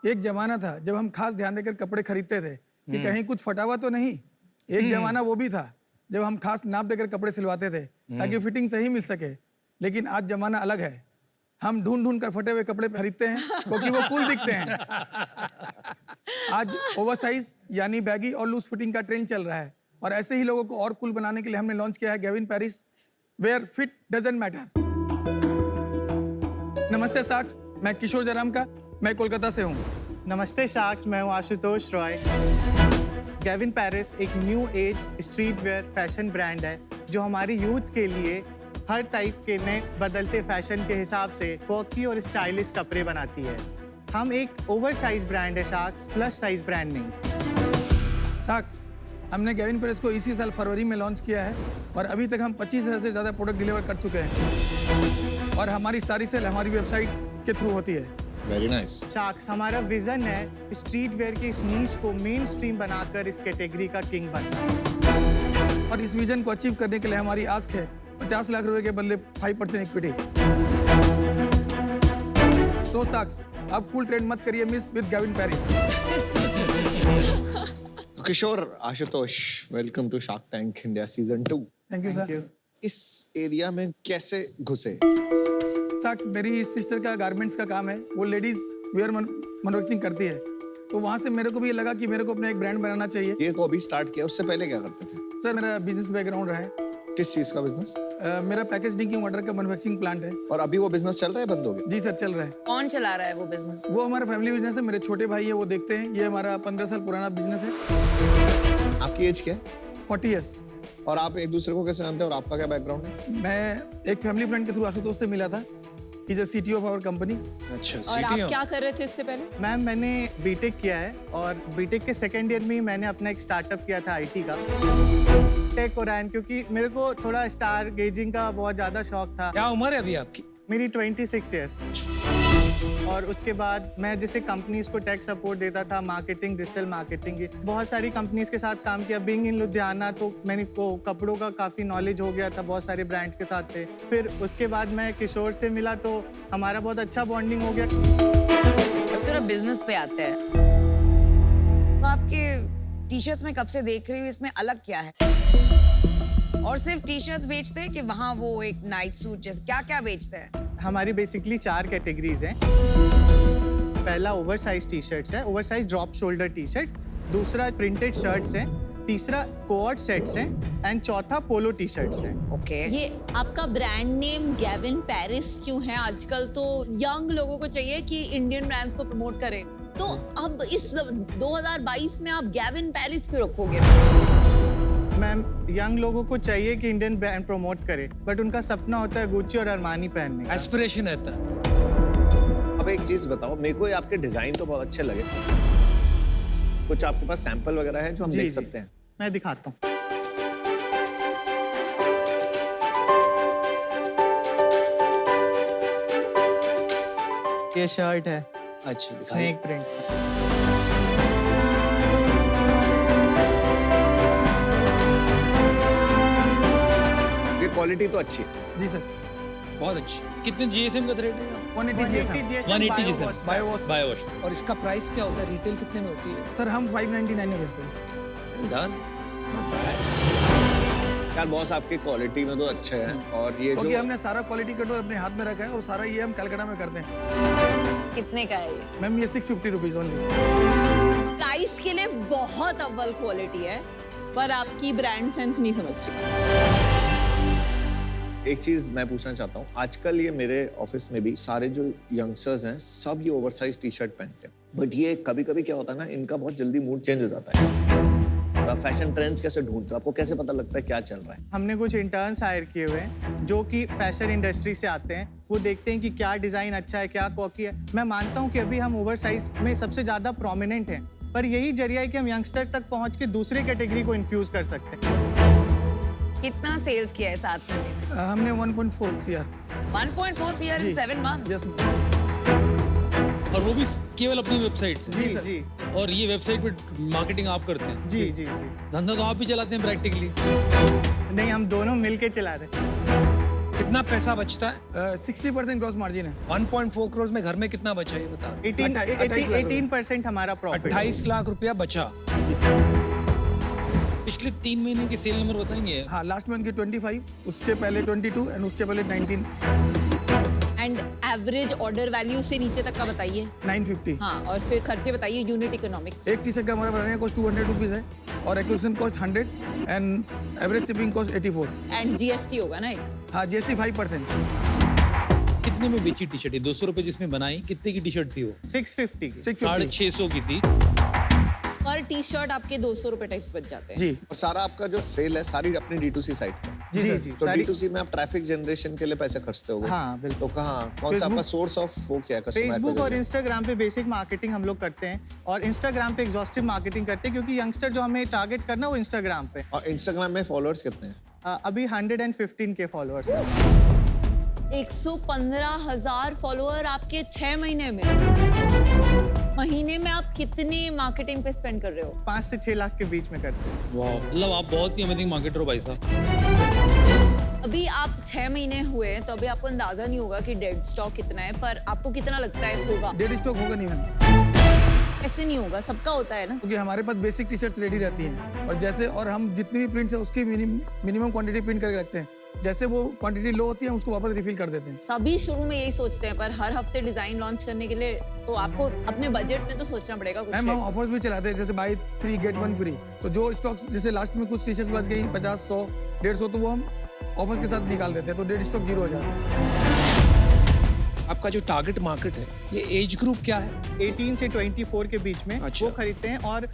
एक जमाना था जब हम खास ध्यान देकर कपड़े खरीदते थे कि कहीं कुछ फटा हुआ तो नहीं। एक जमाना वो भी था जब हम खास नाप देकर कपड़े सिलवाते थे ताकि फिटिंग सही मिल सके। लेकिन आज जमाना अलग है, हम ढूंढ ढूंढ कर फटे हुए कपड़े खरीदते हैं क्योंकि वो कूल दिखते हैं। आज ओवरसाइज यानी बैगी और लूज फिटिंग का ट्रेंड चल रहा है और ऐसे ही लोगों को और कूल बनाने के लिए हमने लॉन्च किया है Gavin Paris, where fit doesn't matter. नमस्ते साक्स, मैं किशोर जराम का, मैं कोलकाता से हूँ। नमस्ते शार्क्स, मैं हूँ आशुतोष रॉय। गैविन पेरिस एक new age street wear fashion brand है जो हमारी यूथ के लिए हर टाइप के नए बदलते फैशन के हिसाब से कॉकी और स्टाइलिश कपड़े बनाती है। हम एक ओवर साइज ब्रांड है शार्क्स, प्लस साइज ब्रांड नहीं। साक्स, हमने गैविन पेरिस को इसी साल फरवरी में लॉन्च किया है और अभी तक हम 25,000 से ज़्यादा प्रोडक्ट डिलीवर कर चुके हैं और हमारी सारी सेल हमारी वेबसाइट के थ्रू होती है। Very nice. शार्क्स, हमारा विजन है स्ट्रीट वेयर की इस नीश को मेन स्ट्रीम बनाकर इस कैटेगरी का किंग बनना। और इस विजन को अचीव करने के लिए हमारी आस्क है 50 लाख रुपए के बदले 5% इक्विटी। सो साक्स, आप कूल ट्रेंड मत करिए miss with Gavin Paris. Kishore, Ashutosh, welcome to Shark Tank India season 2। Thank you sir. इस एरिया में कैसे घुसे? साक्स, मेरी सिस्टर का गारमेंट्स का काम है, वो लेडीज वेयर मैन्युफैक्चरिंग करती है, तो वहाँ से मेरे को भी ये लगा कि मेरे को अपना एक ब्रांड बनाना चाहिए। ये तो अभी स्टार्ट किया, उससे पहले क्या करते थे? सर, मेरा बिजनेस बैकग्राउंड रहा है। किस चीज का बिजनेस? मेरा पैकेज ड्रिंकिंग वाटर का मैन्युफैक्चरिंग प्लांट है। और अभी वो बिजनेस चल रहा है, बंद हो गया? जी सर, चल रहा है। कौन चला रहा है वो बिजनेस? वो हमारा फैमिली बिजनेस है, मेरे छोटे भाई है वो देखते हैं। ये हमारा 15 साल पुराना बिजनेस है। आपकी एज क्या है? 40 ईयर्स। और आप एक दूसरे को कैसे जानते हैं और आपका क्या बैकग्राउंड है? मैं एक फैमिली फ्रेंड के थ्रू आशुतोष से मिला था। Is CTO of our company. अच्छा, और आप क्या कर रहे थे इससे पहले? मैम, मैंने बीटेक किया है और बीटेक के सेकेंड ईयर में ही मैंने अपना एक स्टार्टअप किया था IT का, टेक ओरायन, क्योंकि मेरे को थोड़ा स्टार गेजिंग का बहुत ज़्यादा शौक था। क्या उम्र है अभी आपकी? मेरी 26 ईयर्स। और उसके बाद मैं जैसे कंपनीज को टेक सपोर्ट देता था, मार्केटिंग, डिजिटल मार्केटिंग, बहुत सारी कंपनीज के साथ काम किया। बीइंग इन लुधियाना तो मैंने को कपड़ों का काफ़ी नॉलेज हो गया था, बहुत सारे ब्रांड्स के साथ थे। फिर उसके बाद मैं किशोर से मिला तो हमारा बहुत अच्छा बॉन्डिंग हो गया। अब थोड़ा बिजनेस पे आते हैं, तो आपके टी शर्ट्स में कब से देख रही हूँ, इसमें अलग क्या है? और सिर्फ टी शर्ट्स बेचते हैं कि वहाँ वो एक नाइट सूट जैसे क्या क्या बेचते हैं? हमारी बेसिकली 4 कैटेगरीज हैं। पहला ओवर साइज टी शर्ट्स है, over size drop shoulder T shirts. दूसरा प्रिंटेड शर्ट्स हैं। तीसरा कोऑर्ड सेट्स हैं एंड चौथा पोलो टी शर्ट्स हैं। ओके। ये आपका ब्रांड नेम गैविन पेरिस क्यों है? आजकल तो यंग लोगों को चाहिए कि इंडियन ब्रांड्स को प्रमोट करें, तो अब इस 2022 में आप गैविन पेरिस क्यों रखोगे? मैम, यंग लोगों को चाहिए कि इंडियन ब्रांड प्रमोट करे, बट उनका सपना होता है गुच्ची और अरमानी पहनने का। एस्पिरेशन रहता है। अब एक चीज बताओ, मेरे को ये आपके डिजाइन तो बहुत अच्छे लगे। कुछ आपके पास सैंपल वगैरह है जो हम देख सकते हैं? मैं दिखाता हूँ। ये शर्ट है, अच्छा, स्नेक प्रिंट। ये क्वालिटी तो अच्छी है। जी सर। बहुत अच्छी। कितने GSM का रेट है? 180 GSM। 180 GSM। Bio wash. Bio wash. और इसका प्राइस क्या होता है? रिटेल कितने में होती है? सर, हम 599 में बेचते हैं। डन। यार बॉस, आपकी क्वालिटी में तो अच्छे हैं। और ये क्योंकि जो हमने सारा क्वालिटी कंट्रोल अपने हाथ में रखा है और सारा ये हम कलकत्ता में करते हैं। कितने का है ये? मैम, ये 650 रुपीज ओनली। प्राइस के लिए बहुत अव्वल क्वालिटी है, पर आपकी ब्रांड सेंस नहीं समझ रही। एक चीज मैं पूछना चाहता हूँ, आजकल ये मेरे ऑफिस में भी सारे जो यंगस्टर्स हैं सब ये ओवरसाइज टी शर्ट पहनते हैं, बट ये कभी कभी क्या होता है ना, इनका बहुत जल्दी मूड चेंज हो जाता है। तो आप फैशन ट्रेंड्स कैसे ढूंढते हो? आपको कैसे पता लगता है क्या चल रहा है? हमने कुछ इंटर्न्स हायर किए हुए हैं जो कि फैशन इंडस्ट्री से आते हैं। वो देखते हैं कि क्या डिजाइन अच्छा है, क्या कॉकी है। मैं मानता हूँ कि अभी हम ओवर साइज में सबसे ज्यादा प्रोमिनेंट हैं, पर यही जरिया है कि हम यंगस्टर तक पहुंच के दूसरे कैटेगरी को इन्फ्यूज कर सकते हैं। कितना सेल्स किया है 7 महीने में? हमने 1.4 CR। 1.4 CR in 7 months? Yes. और वो भी केवल अपनी वेबसाइट से? जी जी और ये वेबसाइट पे मार्केटिंग आप करते हैं? जी जी जी। धंधा तो आप भी चलाते हैं प्रैक्टिकली? नहीं, हम दोनों मिलके चला रहे हैं। कितना पैसा बचता है? 60% ग्रॉस मार्जिन है। 1.4 करोड़ में घर में कितना बचा है ये बता। 18% हमारा प्रॉफिट। 28 लाख रुपया बचा। पिछले 3 महीने के सेल नंबर बताएंगे? हाँ, लास्ट मंथ के 25, उसके पहले 22 एंड उसके पहले 19, एंड एवरेज ऑर्डर वैल्यू से नीचे तक का बताइए। 950। हाँ, और फिर खर्चे बताइए, यूनिट इकोनॉमिक्स। एक टी शर्ट का हमारा बनाने का कॉस्ट 200 रुपीज है और acquisition cost 100 and average shipping cost 84। And GST होगा ना एक। हाँ, जीएसटी 5%। कितने में बेची टी शर्ट? 200 रुपए जिसमें बनाई, कितने की टी शर्ट थी वो? 650 की। 650। 650 की थी। पर टी शर्ट आपके 200 रुपए टैक्स बच जाते हैं। जी और सारा आपका जो सेल है सारी अपनी D2C साइट पे है। जी जी सर। जी तो सारी- D2C में आप ट्रैफिक जनरेशन के लिए पैसे खर्चते होगे। हाँ, बिल्कुल। तो कहाँ कौन सा आपका सोर्स ऑफ वो क्या है? customer फेसबुक और acquisition? इंस्टाग्राम पे बेसिक मार्केटिंग हम लोग करते हैं और इंस्टाग्राम पे एग्जॉस्टिव मार्केटिंग करते हैं क्योंकि यंगस्टर जो हमें टारगेट करना है वो इंस्टाग्राम पे। और इंस्टाग्राम में फॉलोअर्स कितने हैं? अभी 115 के फॉलोअर्स हैं। 115,000 फॉलोअर आपके 6 महीने में। महीने में आप कितने मार्केटिंग पे स्पेंड कर रहे हो? 5 से 6 लाख के बीच में करते हैं। वाह, मतलब आप बहुत ही अमेजिंग मार्केटर हो भाई साहब। अभी आप 6 महीने हुए हैं तो अभी आपको अंदाजा नहीं होगा कि डेड स्टॉक कितना है, पर आपको कितना लगता है होगा? डेड स्टॉक होगा नहीं मैम, ऐसे नहीं होगा, सबका होता है ना। क्योंकि हमारे पास बेसिक टी शर्ट्स रेडी रहती हैं और जैसे और हम जितनी भी प्रिंट्स है उसकी मिनिमम क्वांटिटी प्रिंट करके रखते हैं। जैसे वो क्वांटिटी लो होती है हम उसको वापस रिफिल कर देते हैं। सभी शुरू में यही सोचते हैं, पर हर हफ्ते डिजाइन लॉन्च करने के लिए तो आपको अपने बजट में तो सोचना पड़ेगा कुछ। मैम हम ऑफर्स भी चलाते हैं, जैसे बाई 3 गेट 1 फ्री। तो जो स्टॉक्स जैसे लास्ट में कुछ टी शर्ट बच गई 50, 100, 150, तो वो हम ऑफर्स के साथ निकाल देते हैं, तो डेड स्टॉक 0 हो जाता है। आपका जो टारगेट मार्केट है, ये एज ग्रुप क्या है? 18 से 24 के बीच में अच्छा। वो खरीदते हैं और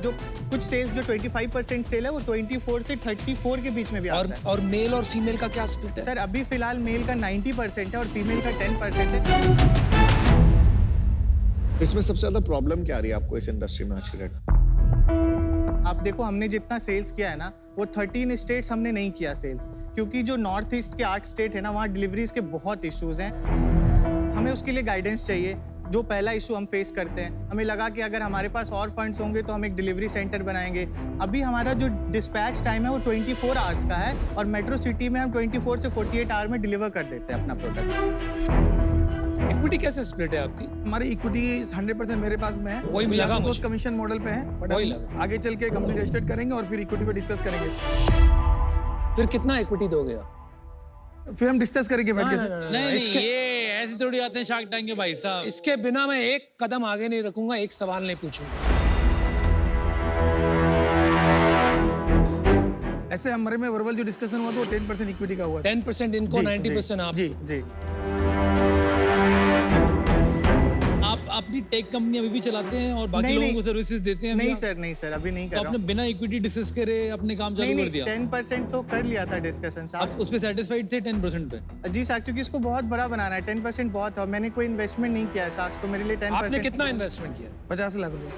जो कुछ सेल्स जो 25% सेल है वो 24 से 34 के बीच में भी आता है। और मेल और फीमेल का क्या स्प्लिट है? सर अभी फिलहाल मेल का 90% है और फीमेल का 10% है। इसमें सबसे ज्यादा प्रॉब्लम क्या आ रही है आपको इस इंडस्ट्री में आज की डेट में? आप देखो हमने जितना सेल्स किया है ना वो 13 स्टेट्स हमने नहीं किया सेल्स, क्योंकि जो नॉर्थ ईस्ट के 8 स्टेट है ना वहाँ डिलीवरीज के बहुत इश्यूज हैं। हमें उसके लिए गाइडेंस चाहिए। जो पहला इशू हम फेस करते हैं, हमें लगा कि अगर हमारे पास और फंड्स होंगे तो हम एक डिलीवरी सेंटर बनाएंगे। अभी हमारा जो डिस्पैच टाइम है वो 24 आवर्स का है और मेट्रो सिटी में हम 24 से 48 आवर में डिलीवर कर देते हैं अपना प्रोडक्ट। इक्विटी कैसे स्प्लिट है आपकी? हमारी इक्विटी 100% मेरे पास में है। वही मिला तो मुझे। कमीशन मॉडल पे है, बट वही हम लगा। आगे चल के कंपनी रजिस्टर्ड करेंगे और फिर इक्विटी पे डिस्कस करेंगे। फिर कितना इक्विटी दोगे आप? फिर हम डिस्कस करेंगे बैठ के। नहीं, ये ऐसे थोड़ी आते हैं शार्क टैंक के भाई साहब। इसके बिना मैं एक कदम आगे नहीं रखूंगा, एक सवाल नहीं पूछूंगा। ऐसे हमारे में वर्बल जो डिस्कशन हुआ तो 10% इक्विटी का हुआ था। 10% इनको, 90% आप। जी जी आप अपनी टेक कंपनी अभी भी चलाते हैं और बाकी लोगों को सर्विसेज देते हैं? नहीं सर अभी नहीं कर तो रहा आपने हूँ। बिना इक्विटी डिस्कस करे अपने काम चालू कर दिया? 10% तो कर लिया था डिस्कशन आप साहब। उस पे सेटिस्फाइड थे 10% पे? जी साहब, क्योंकि इसको बहुत बड़ा बनाना है। 10% बहुत है। मैंने कोई इन्वेस्टमेंट नहीं किया है साहब, तो मेरे लिए 10%। आपने कितना इन्वेस्टमेंट किया? 50 लाख रुपए।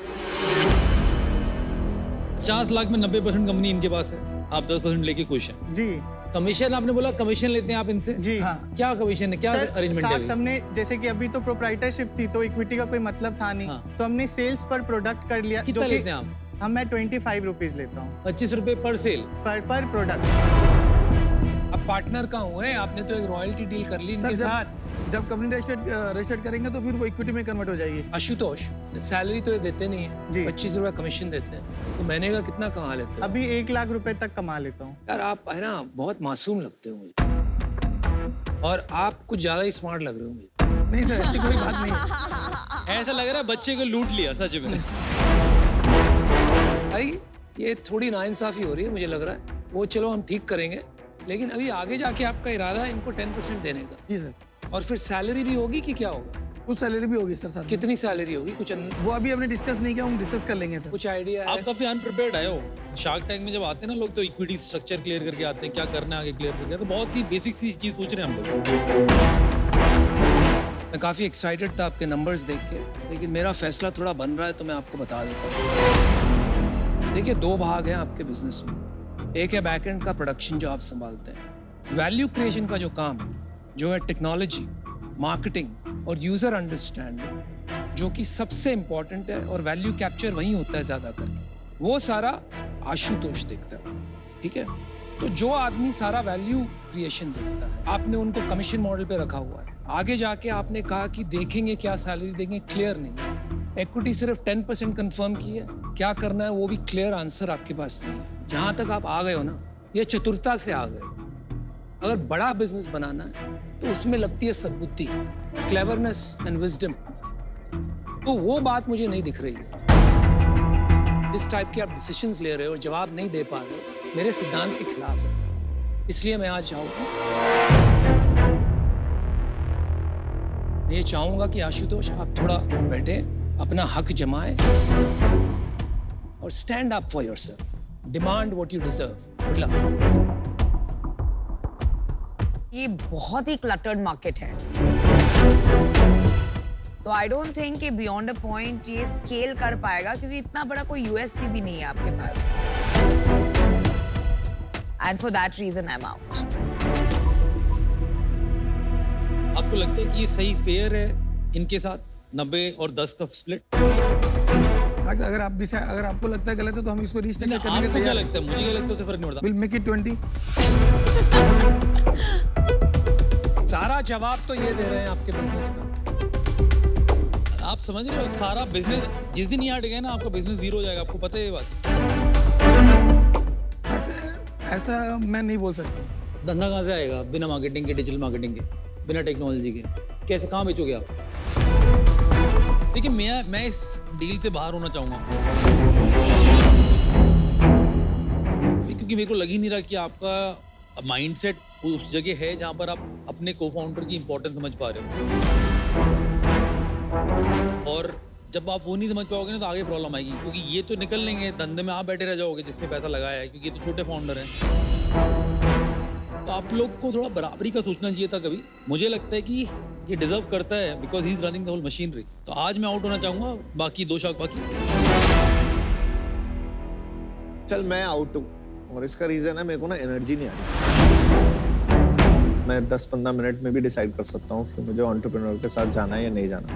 50 लाख में 90% कंपनी इनके पास है, आप 10% लेके खुश हैं। जी कमीशन, आपने बोला कमीशन लेते हैं आप इनसे? जी हाँ। क्या कमीशन है, क्या सर अरेंजमेंट है? साक्ष हमने जैसे कि अभी तो प्रोप्राइटरशिप थी तो इक्विटी का कोई मतलब था नहीं, हाँ। तो हमने सेल्स पर प्रोडक्ट कर लिया। कितना लेते हैं आप? मैं 25 रुपीज लेता हूँ 25 रुपए पर सेल। पर प्रोडक्ट। अब पार्टनर का हुए, आपने तो एक रॉयल्टी डील कर ली सर इनके साथ। जब कंपनी रजिस्टर्ड करेंगे तो फिर वो इक्विटी में कन्वर्ट हो जाएगी। आशुतोष, सैलरी तो ये देते नहीं है जी। 25 रुपए कमीशन देते हैं, तो महीने का कितना कमा लेते हैं? अभी 1 लाख रुपए तक कमा लेता हूँ। यार आप है ना बहुत मासूम लगते हो मुझे, और आप कुछ ज्यादा ही स्मार्ट लग रहे हो मुझे। नहीं सर, ऐसी कोई बात नहीं है। ऐसा लग रहा है बच्चे को लूट लिया सच में। भाई ये थोड़ी नाइंसाफी हो रही है, मुझे लग रहा है। वो चलो हम ठीक करेंगे, लेकिन अभी आगे जाके आपका इरादा है इनको 10% देने का, जी सर। और फिर सैलरी भी होगी कि क्या होगा? कुछ सैलरी भी होगी सर साथ में। कितनी सैलरी होगी? वो अभी हमने डिस्कस नहीं किया, हम डिस्कस कर लेंगे सर। कुछ आइडिया है? आप काफी अनप्रिपेयर्ड आए हो। शार्क टैंक में जब आते हैं ना लोग, तो इक्विटी स्ट्रक्चर क्लियर करके आते हैं, क्या करना है आगे क्लियर करके, तो बहुत ही बेसिक सी चीज पूछ रहे हैं हम लोग। मैं काफी एक्साइटेड था आपके नंबर्स देख के, लेकिन मेरा फैसला थोड़ा बन रहा है, तो मैं आपको बता देता हूँ। देखिए, 2 भाग हैं आपके बिजनेस में। एक है बैकएंड का प्रोडक्शन जो आप संभालते हैं, वैल्यू क्रिएशन का जो काम है, जो है टेक्नोलॉजी, मार्केटिंग और यूजर अंडरस्टैंडिंग, जो कि सबसे इंपॉर्टेंट है, और वैल्यू कैप्चर वहीं होता है ज्यादा करके, वो सारा आशुतोष देखता है। ठीक है, तो जो आदमी सारा वैल्यू क्रिएशन देखता है, आपने उनको कमीशन मॉडल पे रखा हुआ है, आगे जाके आपने कहा कि देखेंगे क्या सैलरी देंगे, क्लियर नहीं। इक्विटी सिर्फ 10% कंफर्म की है, क्या करना है वो भी क्लियर आंसर आपके पास नहीं है। जहां तक आप आ गए हो ना, ये चतुरता से आ गए। अगर बड़ा बिजनेस बनाना है तो उसमें लगती है सद्बुद्धि, क्लेवरनेस एंड विजडम। तो वो बात मुझे नहीं दिख रही है। जिस टाइप के आप डिसीजंस ले रहे हो और जवाब नहीं दे पा रहे हो, मेरे सिद्धांत के खिलाफ है। इसलिए मैं आज चाहूंगा, मैं ये चाहूंगा कि आशुतोष आप थोड़ा बैठे, अपना हक जमाएं और stand up for yourself, demand what you deserve. Good luck. ये बहुत ही क्लटर्ड मार्केट है, तो आई डोंट थिंक कि बियॉन्ड अ पॉइंट ये स्केल कर पाएगा, क्योंकि इतना बड़ा कोई यूएसपी भी नहीं है आपके पास। And for that reason I am out. आपको लगता है कि ये सही फेयर है इनके साथ 90 और 10 का स्प्लिट? साक्ष, अगर आपको लगता है गलत है तो हम इसको रिस्ट्रक्चर करने के आपको क्या तैयार हैं। लगता है? मुझे क्या लगता है, उससे फर्क नहीं पड़ता। Will make it 20। सारा जवाब तो ये दे रहे हैं आपके बिजनेस का। आप समझ रहे हो, सारा बिजनेस जिस दिन ये हट गया ना, आपका बिजनेस जीरो हो जाएगा। आपको पता है ये बात? साक्ष, ऐसा मैं नहीं बोल सकता। धंधा कहाँ से आएगा बिना मार्केटिंग के, डिजिटल मार्केटिंग के, बिना टेक्नोलॉजी के? कैसे, कहाँ बेचोगे आप? देखिए, मैं इस डील से बाहर होना चाहूंगा, क्योंकि मेरे को लग ही नहीं रहा कि आपका माइंडसेट उस जगह है जहां पर आप अपने को फाउंडर की इंपॉर्टेंस समझ पा रहे हो। और जब आप वो नहीं समझ पाओगे ना, तो आगे प्रॉब्लम आएगी, क्योंकि ये तो निकल लेंगे धंधे में, आप बैठे रह जाओगे जिसमें पैसा लगाया है, क्योंकि ये तो छोटे फाउंडर हैं। तो आप लोग को थोड़ा बराबरी का सोचना चाहिए था कभी। मुझे लगता है कि ये डिजर्व करता है, because he is running the whole machinery. तो आज मैं आउट होना चाहूंगा, बाकी 2 शाख बाकी। चल मैं आउट हूँ, और इसका रीजन है मेरे को ना एनर्जी नहीं आ रही। मैं 10-15 मिनट में भी डिसाइड कर सकता हूँ कि मुझे एंटरप्रेन्योर के साथ जाना है या नहीं जाना।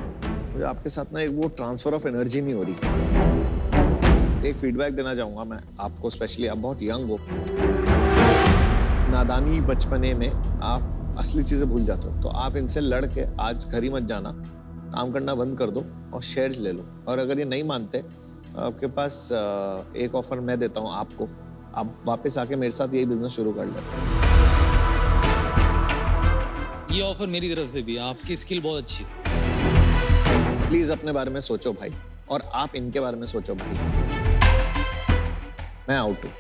मुझे आपके साथ ना एक वो ट्रांसफर ऑफ एनर्जी नहीं हो रही। एक फीडबैक देना चाहूँगा मैं आपको, स्पेशली आप बहुत यंग हो। नादानी बचपने में आप असली चीज़ें भूल जाते हो, तो आप इनसे लड़ के आज घर ही मत जाना, काम करना बंद कर दो और शेयर्स ले लो। और अगर ये नहीं मानते तो आपके पास एक ऑफर मैं देता हूँ आपको, आप वापस आके मेरे साथ यही बिजनेस शुरू कर लें। ये ऑफर मेरी तरफ से भी, आपकी स्किल बहुत अच्छी है। प्लीज अपने बारे में सोचो भाई, और आप इनके बारे में सोचो भाई। मैं आउट हूँ।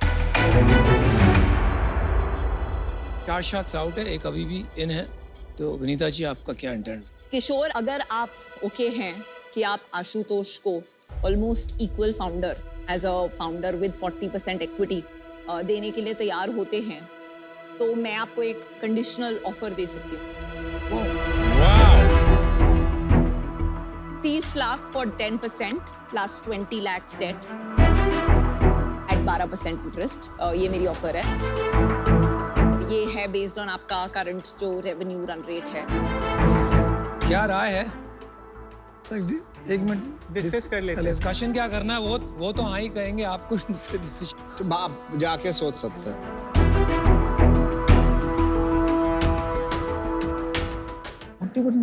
4 शार्क्स आउट है, एक अभी भी इन है। तो विनीता जी, आपका क्या इंटेंट? किशोर, अगर आप ओके हैं कि आप आशुतोष को almost equal founder, as a founder with 40% equity देने के लिए तैयार होते हैं, तो मैं आपको एक कंडीशनल ऑफर दे सकती हूँ। 30 lakh for 10% plus 20 lakhs debt at 12% interest. ये मेरी ऑफर है। ये है बेस्ड ऑन आपका करंट जो रेवेन्यू रन रेट है। क्या राय है? एक मिनट डिस्कस कर लेते हैं। डिस्कशन क्या करना है वो तो हाँ ही कहेंगे आपको। इनसे डिसीजन तो आप जाके सोच सकते हैं।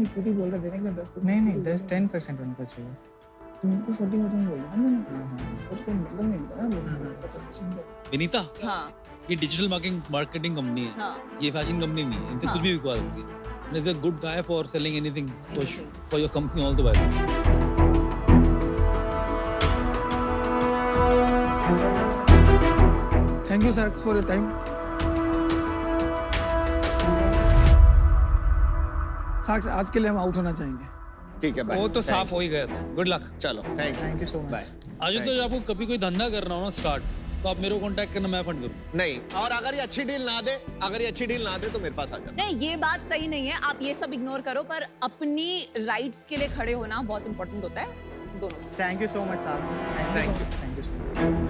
इक्विटी बोल रहे देने के लिए 10%। नहीं 10% उनको चाहिए। तुमको 40% बोल रहा ना, और कोई मतलब नहीं था ना। विनीता, हाँ ये डिजिटल मार्केटिंग कंपनी है, हाँ ये फैशन कंपनी नहीं है। इनसे हाँ। कुछ भी बिकवा सकती है। And is a good guy for selling anything for your company also, by the way. Thank you sir for your time. साक्ष, आज के लिए हम आउट होना चाहेंगे। ठीक है भाई, वो तो साफ हो ही गया था। Good luck. चलो, thank you so much. Bye. Ashutosh, आपको कभी कोई धंधा करना हो ना स्टार्ट, तो आप मेरे को कांटेक्ट करना, मैं फंड करूँ। नहीं, और अगर ये अच्छी डील ना दे, तो मेरे पास आ जाना। नहीं, ये बात सही नहीं है। आप ये सब इग्नोर करो, पर अपनी राइट्स के लिए खड़े होना बहुत इंपॉर्टेंट होता है दोनों। थैंक यू सो मच साक्ष। Thank you. Thank you so much.